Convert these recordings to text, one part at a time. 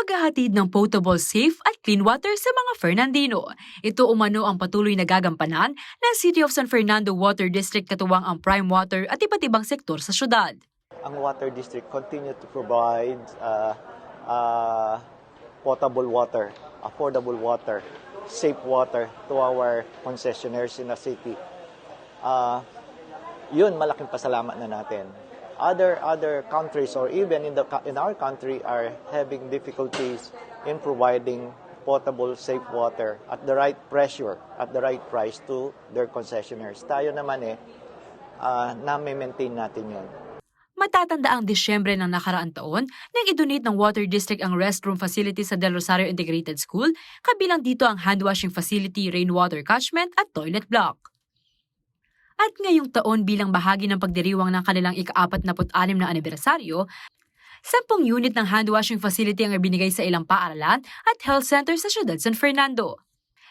paghahatid ng potable, safe at clean water sa mga Fernandino. Ito umano ang patuloy na gagampanan ng City of San Fernando Water District katuwang ang Prime Water at iba't ibang sektor sa syudad. Ang Water District continue to provide potable water, affordable water, safe water to our concessionaires in the city. Yun, malaking pasalamat na natin. Other countries or even in our country are having difficulties in providing potable, safe water at the right pressure, at the right price to their concessionaires. Tayo naman na-maintain natin yun. Matatanda ang Disyembre ng nakaraang taon nang idonate ng Water District ang restroom facility sa Del Rosario Integrated School, kabilang dito ang handwashing facility, rainwater catchment at toilet block. At ngayong taon bilang bahagi ng pagdiriwang ng kanilang ika-46 na anibersaryo, 10 unit ng handwashing facility ang ibinigay sa ilang paaralan at health center sa siyudad San Fernando.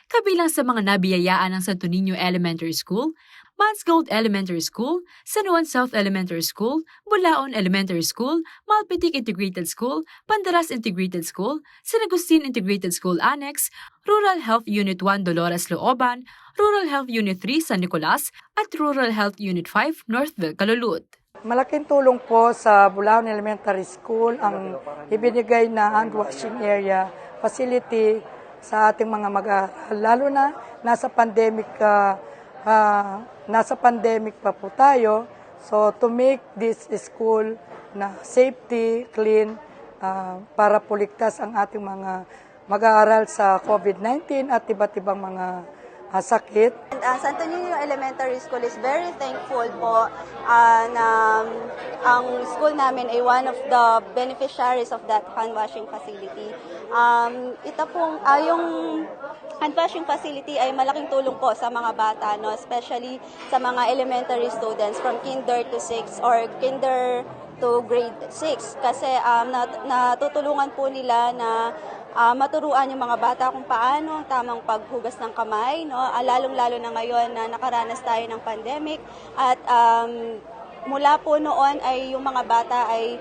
Kabilang sa mga nabiyayaan ng Santo Niño Elementary School, Mansgold Elementary School, San Juan South Elementary School, Bulaon Elementary School, Malpitic Integrated School, Pandaras Integrated School, San Agustin Integrated School Annex, Rural Health Unit 1 Dolores Looban, Rural Health Unit 3 San Nicolas, at Rural Health Unit 5 Northville Calulud. Malaking tulong po sa Bulaon Elementary School ang ibinigay na hand washing area facility sa ating mga mag-aaral, lalo na nasa pandemic pa po tayo. So to make this school na safety, clean, para po ligtas ang ating mga mag-aaral sa COVID-19 at iba't ibang mga sakit. Santo Niño Elementary School is very thankful po na ang school namin ay one of the beneficiaries of that hand washing facility. Ito pong yung hand washing facility ay malaking tulong po sa mga bata, no, especially sa mga elementary students from kinder to 6 or kinder to grade 6 kasi natutulungan po nila na maturuan yung mga bata kung paano tamang paghugas ng kamay, no? Lalong-lalo na ngayon na nakaranas tayo ng pandemic at mula po noon ay yung mga bata ay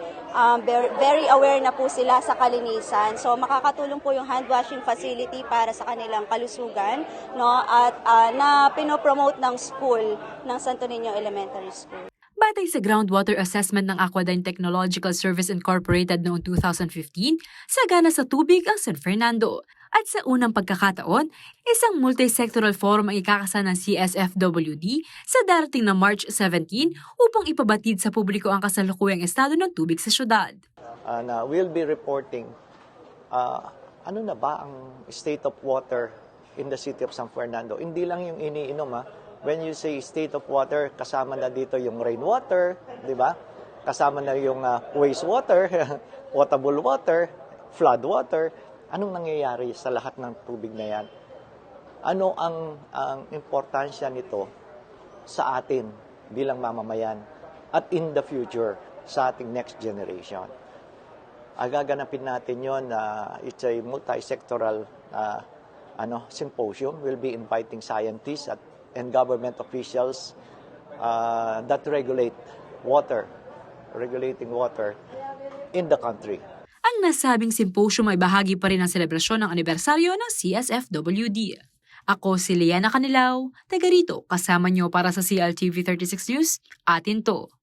very aware na po sila sa kalinisan. So makakatulong po yung hand washing facility para sa kanilang kalusugan, no? At na pinopromote ng school ng Santo Niño Elementary School. Batay sa groundwater assessment ng Aquadyne Technological Service Incorporated noong 2015, sagana sa tubig ang San Fernando. At sa unang pagkakataon, isang multi-sectoral forum ang ikakasa ng CSFWD sa darating na March 17 upang ipabatid sa publiko ang kasalukuyang estado ng tubig sa syudad. We'll be reporting ano na ba ang state of water in the city of San Fernando. Hindi lang yung iniinom, When you say state of water, kasama na dito yung rainwater, di ba? Kasama na yung wastewater, potable water, flood water. Anong nangyayari sa lahat ng tubig na yan? Ano ang importansya nito sa atin bilang mamamayan at in the future sa ating next generation? Gaganapin natin yon. It's a multi-sectoral symposium. We'll be inviting scientists and government officials that regulating water in the country. Ang nasabing symposium ay bahagi pa rin ng selebrasyon ng anibersaryo ng CSFWD. Ako si Liana Canilao, taga rito, kasama niyo para sa CLTV 36 News, atin to.